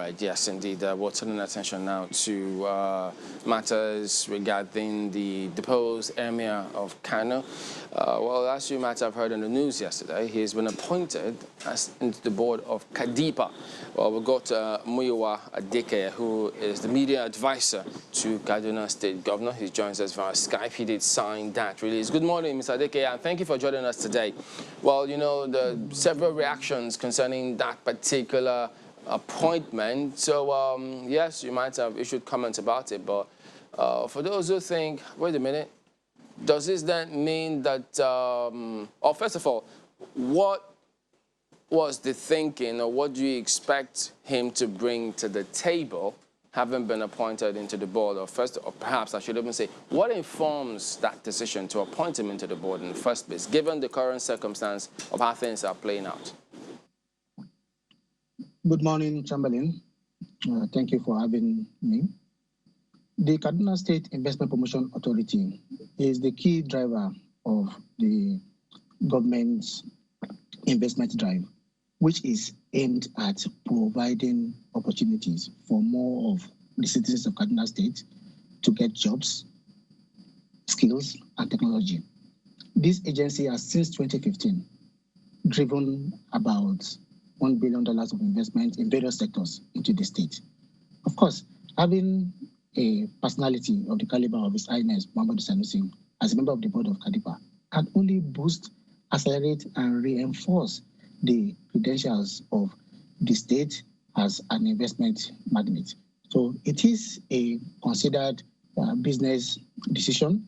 right, yes, indeed. We're turning attention now to matters regarding the deposed Emir of Kano. Well, as you might have heard in the news yesterday, he's been appointed into the board of Kadipa. Well, we've got Muyiwa Aide, who is the media advisor to Kaduna State Governor. He joins us via Skype. He did sign that release. Good morning, Mr. Aide, and thank you for joining us today. Well, you know, the several reactions concerning that particular appointment. So, yes, you might have issued comments about it, but for those who think, wait a minute, does this then mean that, or first of all, what was the thinking, or what do you expect him to bring to the table, having been appointed into the board? Or first, or perhaps I should even say, what informs that decision to appoint him into the board in the first place, given the current circumstance of how things are playing out? Good morning, Chamberlain. Thank you for having me. The Kaduna State Investment Promotion Authority is the key driver of the government's investment drive, which is aimed at providing opportunities for more of the citizens of Kaduna State to get jobs, skills, and technology. This agency has since 2015 driven about $1 billion of investment in various sectors into the state. Of course, having a personality of the caliber of His Highness Muhammadu Sanusi as a member of the board of Kadipa can only boost, accelerate, and reinforce the credentials of the state as an investment magnate. So it is a considered business decision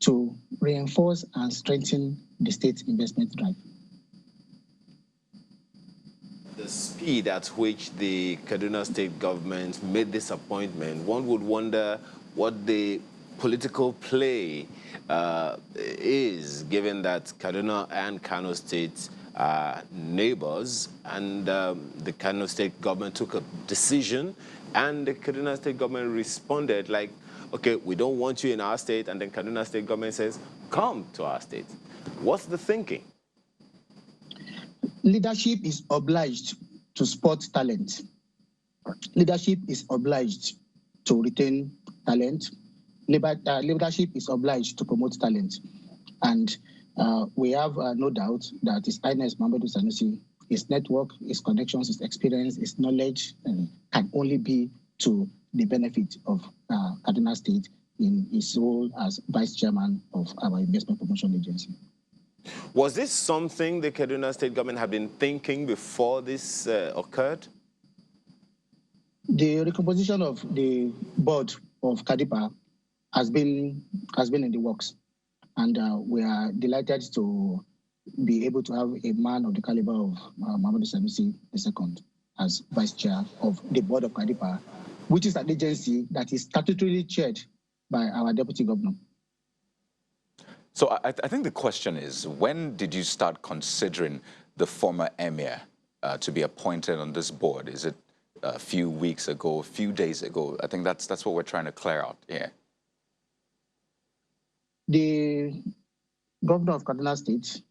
to reinforce and strengthen the state's investment drive. The speed at which the Kaduna State government made this appointment, one would wonder what the political play is, given that Kaduna and Kano State are neighbors, and the Kano State government took a decision, and the Kaduna State government responded like, okay, we don't want you in our state, and then Kaduna State government says, come to our state. What's the thinking? Leadership is obliged to spot talent. Leadership is obliged to retain talent. Leadership is obliged to promote talent. And we have no doubt that His Highness Muhammadu Sanusi, his network, his connections, his experience, his knowledge can only be to the benefit of Kaduna State in his role as Vice Chairman of our Investment Promotion Agency. Was this something the Kaduna State government had been thinking before this occurred? The recomposition of the board of Kadipa has been in the works, and we are delighted to be able to have a man of the caliber of Muhammadu Sanusi II as vice chair of the board of Kadipa, which is an agency that is statutorily chaired by our deputy governor. So I think the question is, when did you start considering the former emir to be appointed on this board? Is it a few weeks ago, a few days ago? I think that's what we're trying to clear out here. The governor of Kaduna State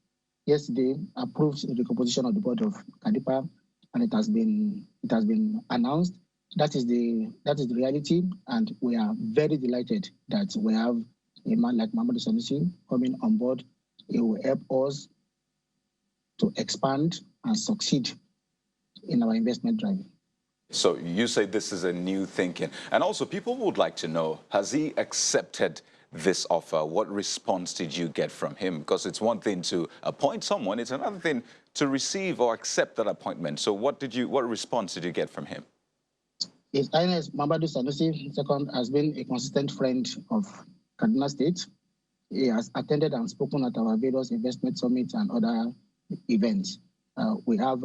yesterday approved the recomposition of the board of Kadipa, and it has been announced. That is the reality, and we are very delighted that we have a man like Muhammadu Sanusi coming on board. It will help us to expand and succeed in our investment drive. So you say this is a new thinking. And also people would like to know, has he accepted this offer? What response did you get from him? Because it's one thing to appoint someone, it's another thing to receive or accept that appointment. So what response did you get from him? His Highness Muhammadu Sanusi II has been a consistent friend of Kaduna State. He has attended and spoken at our various investment summits and other events. We have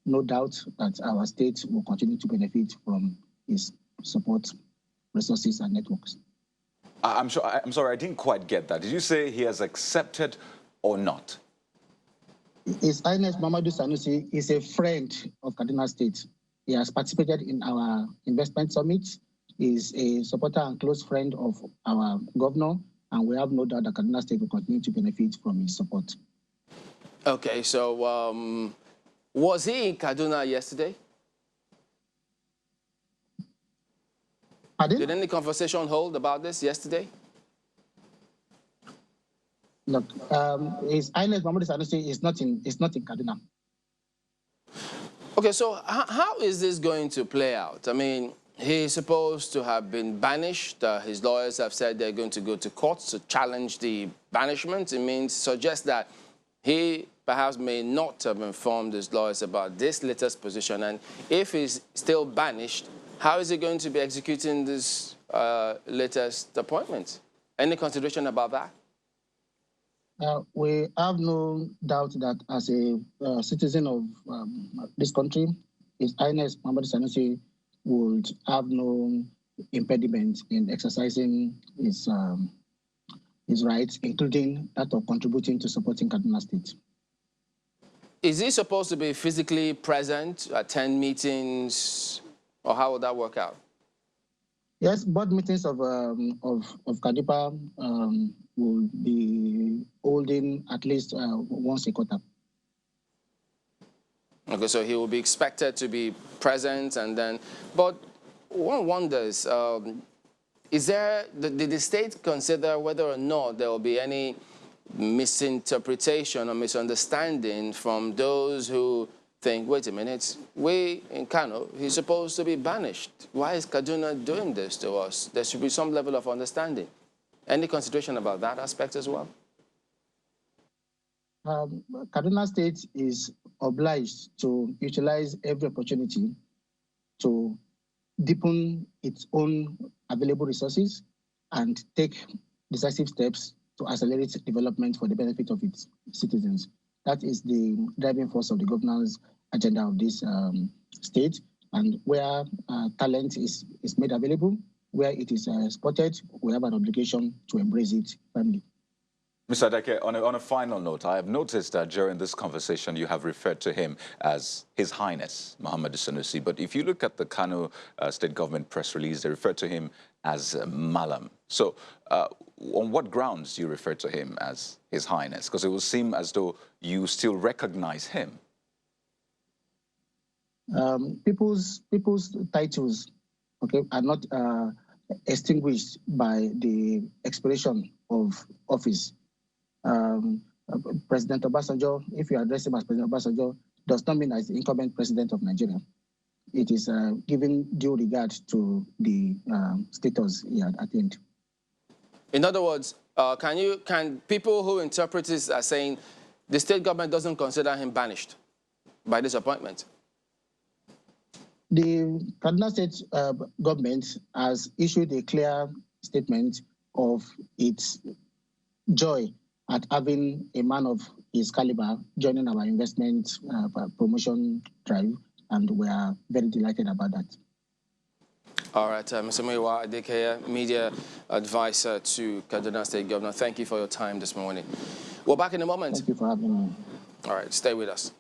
no doubt that our state will continue to benefit from his support, resources, and networks. I'm sorry, I didn't quite get that. Did you say he has accepted or not? His Highness Muhammadu Sanusi is a friend of Kaduna State. He has participated in our investment summits. He is a supporter and close friend of our governor, and we have no doubt that Kaduna State will continue to benefit from his support. Okay, so was he in Kaduna yesterday? Pardon? Did any conversation hold about this yesterday? Look, His Highness Muhammad Sanusi is not in Kaduna. Okay, so how is this going to play out? I mean, he's supposed to have been banished. His lawyers have said they're going to go to court to challenge the banishment. It means suggests that he perhaps may not have informed his lawyers about this latest position. And if he's still banished, how is he going to be executing this latest appointment? Any consideration about that? We have no doubt that as a citizen of this country, His Highness Muhammad Sanusi would have no impediment in exercising his rights, including that of contributing to supporting Kaduna State. Is he supposed to be physically present, attend meetings, or how would that work out? Yes, board meetings of Kadipa will be holding at least once a quarter. Okay, so he will be expected to be present, and then, but one wonders, is there, did the state consider whether or not there will be any misinterpretation or misunderstanding from those who think, wait a minute, we in Kano, he's supposed to be banished. Why is Kaduna doing this to us? There should be some level of understanding. Any consideration about that aspect as well? Kaduna State is obliged to utilize every opportunity to deepen its own available resources and take decisive steps to accelerate development for the benefit of its citizens. That is the driving force of the governance agenda of this state. And where talent is made available, where it is spotted, we have an obligation to embrace it firmly. Mr. Aide, on a final note, I have noticed that during this conversation you have referred to him as His Highness Muhammad Sanusi, but if you look at the Kano state government press release, they refer to him as Malam. So on what grounds do you refer to him as His Highness? Because it will seem as though you still recognize him. People's titles, okay, are not extinguished by the expiration of office. President Obasanjo, if you address him as President Obasanjo, does not mean as the incumbent president of Nigeria. It is giving due regard to the status he had attained. In other words, can people who interpret this as saying the state government doesn't consider him banished by this appointment? The Kaduna State government has issued a clear statement of its joy at having a man of his caliber joining our investment promotion drive, and we are very delighted about that. All right, Mr. Muyiwa Aide, media advisor to Kaduna State Governor, thank you for your time this morning. We're back in a moment. Thank you for having me. All right, stay with us.